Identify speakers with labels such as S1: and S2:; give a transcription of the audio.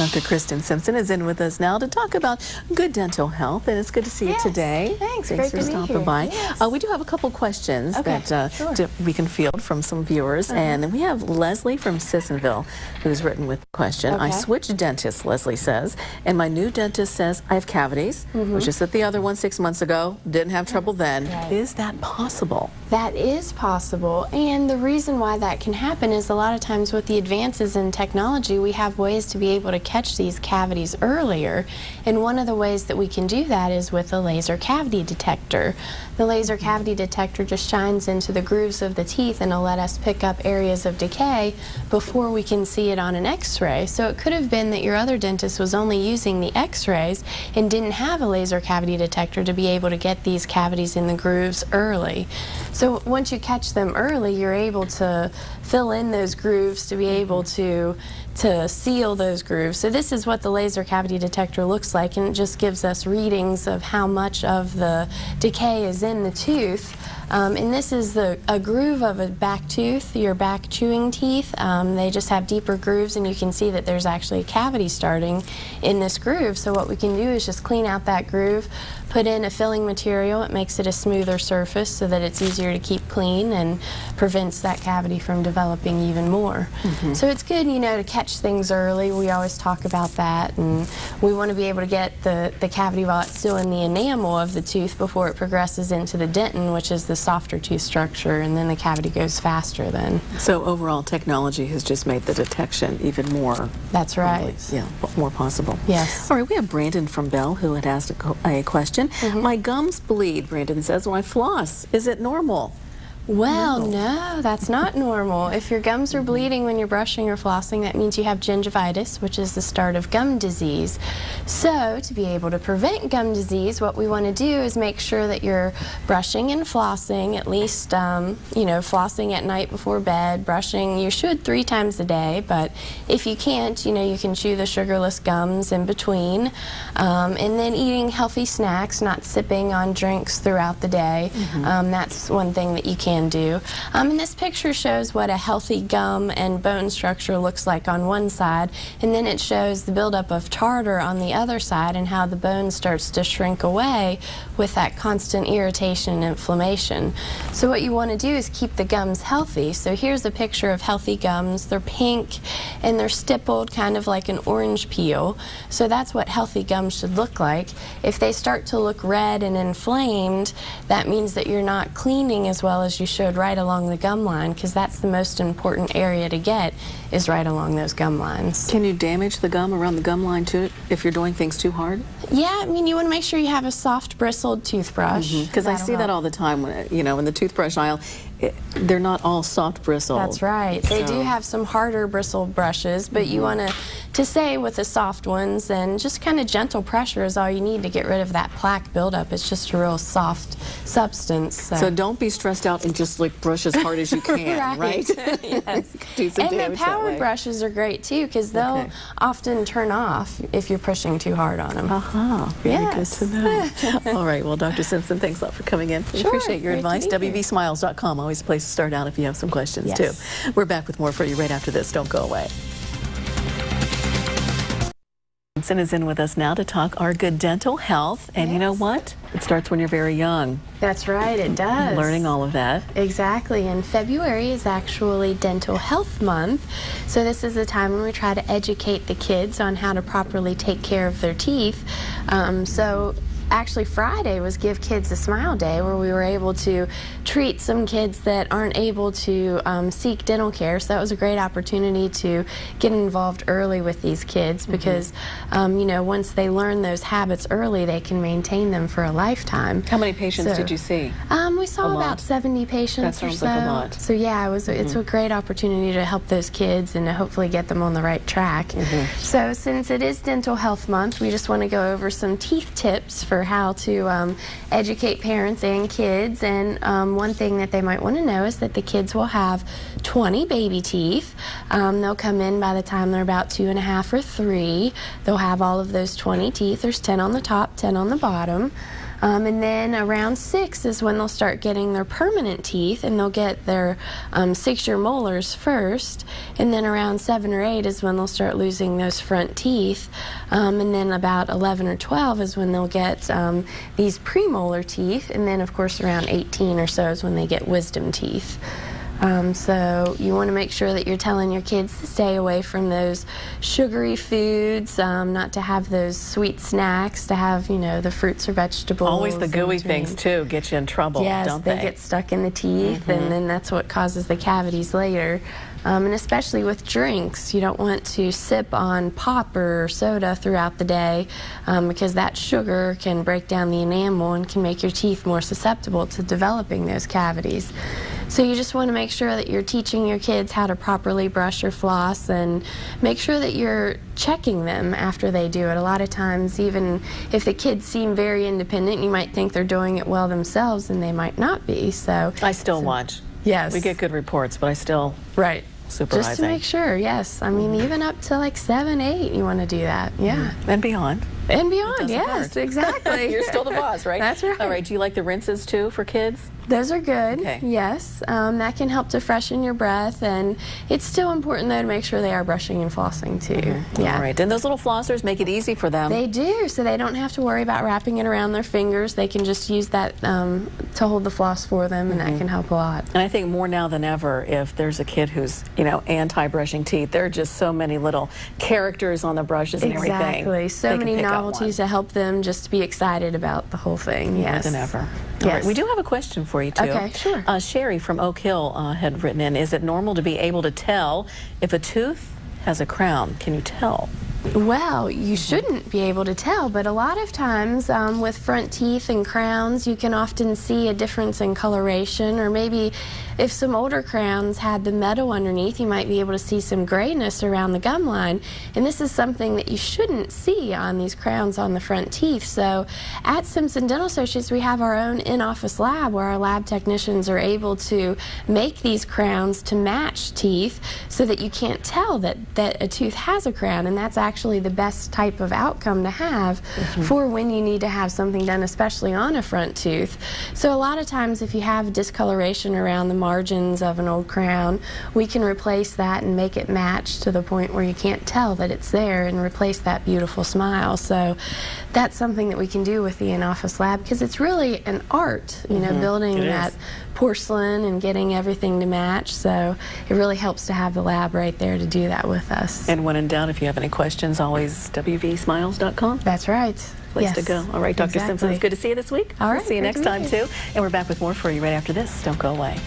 S1: Dr. Kristen Simpson is in with us now to talk about good dental health, and it's good to see you today.
S2: Thanks
S1: Thanks for stopping by.
S2: Yes.
S1: We do have a couple questions that we can field from some viewers, and we have Leslie from Sissonville who's written with the question. I switched dentists, Leslie says, and my new dentist says I have cavities, which is at the other one 6 months ago. Didn't have trouble then. Is that possible?
S2: That is possible, and the reason why that can happen is a lot of times with the advances in technology, we have ways to be able to catch these cavities earlier, and one of the ways that we can do that is with a laser cavity detector. The laser cavity detector just shines into the grooves of the teeth and will let us pick up areas of decay before we can see it on an x-ray. So it could have been that your other dentist was only using the x-rays and didn't have a laser cavity detector to be able to get these cavities in the grooves early. So once you catch them early, you're able to fill in those grooves to be able to seal those grooves. So this is what the laser cavity detector looks like, and it just gives us readings of how much of the decay is in the tooth. And this is a groove of a back tooth, your back chewing teeth. They just have deeper grooves, and you can see that there's actually a cavity starting in this groove. So what we can do is just clean out that groove, put in a filling material. It makes it a smoother surface so that it's easier to keep clean and prevents that cavity from developing even more. So it's good, you know, to catch things early. We always talk about that, and we want to be able to get the cavity while it's still in the enamel of the tooth before it progresses into the dentin, which is the softer tooth structure, and then the cavity goes faster then.
S1: So overall, technology has just made the detection even more.
S2: That's right.
S1: More possible.
S2: Yes.
S1: All right, we have Brandon from Bell who had asked a question. My gums bleed, Brandon says, when I floss. Is it normal?
S2: Well, no, that's not normal. If your gums are bleeding when you're brushing or flossing, that means you have gingivitis, which is the start of gum disease. So, to be able to prevent gum disease, what we want to do is make sure that you're brushing and flossing, at least, you know, flossing at night before bed, brushing, you should 3 times a day, but if you can't, you know, you can chew the sugarless gums in between, and then eating healthy snacks, not sipping on drinks throughout the day. That's one thing that you can do. And this picture shows what a healthy gum and bone structure looks like on one side, and then it shows the buildup of tartar on the other side and how the bone starts to shrink away with that constant irritation and inflammation. So what you want to do is keep the gums healthy. So here's a picture of healthy gums. They're pink and they're stippled, kind of like an orange peel. So that's what healthy gums should look like. If they start to look red and inflamed, that means that you're not cleaning as well as you should right along the gum line, because that's the most important area to get, is right along those gum lines.
S1: Can you damage the gum around the gum line too if you're doing things too hard?
S2: Yeah, I mean, you want to make sure you have a soft bristled toothbrush.
S1: Because I see that all the time, when, you know, in the toothbrush aisle. They're not all soft bristled.
S2: That's right. They do have some harder bristled brushes, but you want to stay with the soft ones, and just kind of gentle pressure is all you need to get rid of that plaque buildup. It's just a real soft substance.
S1: So don't be stressed out and just like brush as hard as you can, right?
S2: Yes.
S1: And
S2: the powered brushes are great too, because they'll often turn off if you're pushing too hard on them.
S1: Very good to know. All right, well, Dr. Simpson, thanks a lot for coming in. We appreciate your advice. WVSmiles.com, always a place to start out if you have some questions too. We're back with more for you right after this. Don't go away. Simpson is in with us now to talk our good dental health, and you know what? It starts when you're very young.
S2: That's right, it does.
S1: Learning all of that. Exactly,
S2: and February is actually Dental Health Month, so this is the time when we try to educate the kids on how to properly take care of their teeth. Actually, Friday was Give Kids a Smile Day, where we were able to treat some kids that aren't able to seek dental care. So that was a great opportunity to get involved early with these kids, because you know, once they learn those habits early, they can maintain them for a lifetime.
S1: How many patients did you see?
S2: We saw about 70 patients or so.
S1: That sounds like a lot.
S2: So yeah, it's a great opportunity to help those kids and to hopefully get them on the right track. So since it is Dental Health Month, we just want to go over some teeth tips for how to educate parents and kids. And one thing that they might want to know is that the kids will have 20 baby teeth. They'll come in by the time they're about 2.5 or 3. They'll have all of those 20 teeth. There's 10 on the top, 10 on the bottom. And then around 6 is when they'll start getting their permanent teeth, and they'll get their 6-year molars first. And then around 7 or 8 is when they'll start losing those front teeth. And then about 11 or 12 is when they'll get these premolar teeth. And then, of course, around 18 or so is when they get wisdom teeth. So you want to make sure that you're telling your kids to stay away from those sugary foods, not to have those sweet snacks, to have, you know, the fruits or vegetables.
S1: Always the gooey things, too, get you in trouble, don't they?
S2: Yes, they get stuck in the teeth, and then that's what causes the cavities later. And especially with drinks, you don't want to sip on pop or soda throughout the day because that sugar can break down the enamel and can make your teeth more susceptible to developing those cavities. So you just want to make sure that you're teaching your kids how to properly brush or floss, and make sure that you're checking them after they do it. A lot of times, even if the kids seem very independent, you might think they're doing it well themselves, and they might not be. So
S1: I still watch.
S2: Yes.
S1: We get good reports, but I still supervising.
S2: Just to make sure, yes. I mean, even up to like 7, 8, you want to do that. Yeah.
S1: And beyond.
S2: And beyond, yes, exactly.
S1: You're still the boss, right?
S2: That's right.
S1: All right, do you like the rinses, too, for kids?
S2: Those are good,
S1: okay.
S2: Yes. That can help to freshen your breath, and it's still important, though, to make sure they are brushing and flossing, too. Yeah.
S1: All right, and those little flossers make it easy for them.
S2: They do, so they don't have to worry about wrapping it around their fingers. They can just use that to hold the floss for them, and that can help a lot.
S1: And I think more now than ever, if there's a kid who's, you know, anti-brushing teeth, there are just so many little characters on the brushes and everything.
S2: Exactly, so many novelties to help them just be excited about the whole thing. Yes.
S1: More than ever.
S2: Yes.
S1: All right, we do have a question for you, too.
S2: Okay, sure.
S1: Sherry from Oak Hill had written in, is it normal to be able to tell if a tooth has a crown? Can you tell?
S2: Well, you shouldn't be able to tell, but a lot of times with front teeth and crowns, you can often see a difference in coloration, or maybe if some older crowns had the metal underneath, you might be able to see some grayness around the gum line, and this is something that you shouldn't see on these crowns on the front teeth. So at Simpson Dental Associates, we have our own in-office lab where our lab technicians are able to make these crowns to match teeth so that you can't tell that a tooth has a crown, and that's actually the best type of outcome to have for when you need to have something done, especially on a front tooth. So a lot of times if you have discoloration around the margins of an old crown, we can replace that and make it match to the point where you can't tell that it's there, and replace that beautiful smile. So that's something that we can do with the in-office lab, because it's really an art, you know, building that porcelain and getting everything to match. So it really helps to have the lab right there to do that with us.
S1: And when in doubt, if you have any questions, always wvsmiles.com.
S2: That's right.
S1: Place to go. All right, Dr. Simpson, it's good to see you this week.
S2: All right.
S1: We'll see you next time, too. And we're back with more for you right after this. Don't go away.